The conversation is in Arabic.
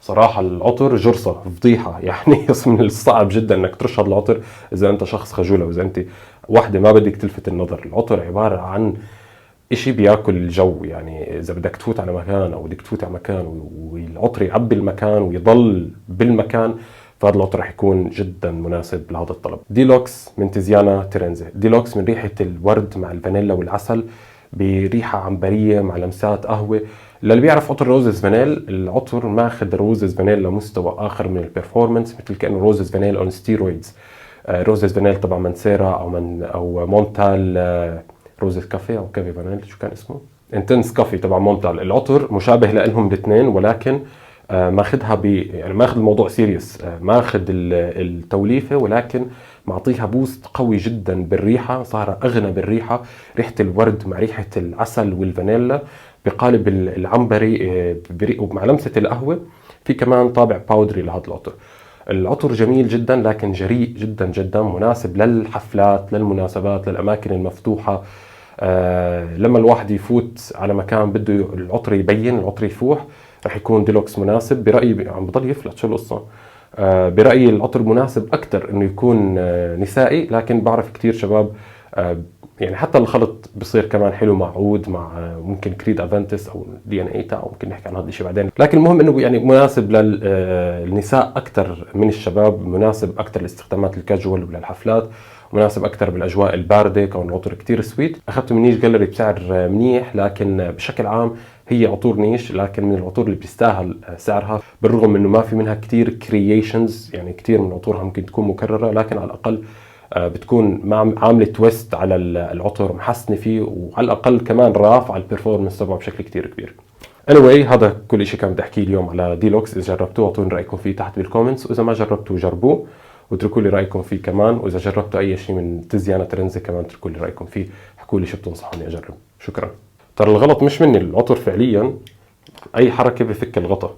صراحة العطر جرصة فضيحة يعني من الصعب جدا انك ترشد العطر اذا انت شخص خجول او اذا انت واحدة ما بدك تلفت النظر. العطر عبارة عن اشي بياكل الجو، يعني اذا بدك تفوت على مكان او بدك تفوت على مكان والعطر يعبي المكان ويضل بالمكان، فهذا العطر رح يكون جدا مناسب لهذا الطلب. ديلوكس من تيزيانا ترينزي. ديلوكس من ريحة الورد مع الفانيلا والعسل بريحة عنبرية مع لمسات قهوة. للي بيعرف عطر روزز فانيل، العطر ماخذ روزز فانيل لمستوى اخر من البرفورمانس، مثل كأنه روزز فانيل اون ستيرويدز. روزز فانيل تبع منسيرا او مونتال، روزز كافي او كافي فانيل، شو كان اسمه، انتنس كافي تبع مونتال. العطر مشابه لهم الاثنين، ولكن ماخذها يعني ماخذ الموضوع سيريس، ماخذ التوليفه ولكن معطيها بوست قوي جدا بالريحه، صار اغنى بالريحه. ريحه الورد مع ريحه العسل والفانيلا بقالب العنبري، ومع لمسه القهوه. في كمان طابع باودري لهذا العطر. العطر جميل جدا لكن جريء جدا جدا، مناسب للحفلات، للمناسبات، للاماكن المفتوحه. لما الواحد يفوت على مكان بده العطر يبين، العطر يفوح، رح يكون ديلوكس مناسب برأيي. عم بضل يفلت، شو القصة؟ برأيي العطر مناسب أكثر إنه يكون نسائي، لكن بعرف كتير شباب يعني حتى الخلط بصير كمان حلو مع عود، مع ممكن كريد افنتس او دي ان ايتا، او ممكن نحكي عن هذا الشيء بعدين. لكن المهم انه يعني مناسب للنساء اكثر من الشباب، مناسب اكثر لاستخدامات الكاجوال وللحفلات، مناسب اكثر بالاجواء البارده، كون العطر كتير سويت. اخذته من نيش جاليري بسعر منيح، لكن بشكل عام هي عطور نيش، لكن من العطور اللي بتستاهل سعرها، بالرغم انه ما في منها كتير كرييشنز، يعني كتير من عطورها ممكن تكون مكرره، لكن على الاقل بتكون عامله تويست على العطر، محسنه فيه، وعلى الاقل كمان رافعه البرفورمانس تبعه بشكل كتير كبير. anyway هذا كل شيء كان بدي احكيه اليوم على ديلوكس. اذا جربتوه اعطوني رايكم فيه تحت بالكومنتس، واذا ما جربتوه جربوه واتركوا لي رايكم فيه كمان. واذا جربتوا اي شيء من تيزيانا ترينزي كمان اتركوا لي رايكم فيه، احكوا لي شو بتنصحوني اجرب. شكرا. ترى الغلط مش مني، العطر فعليا اي حركه بفك الغطا.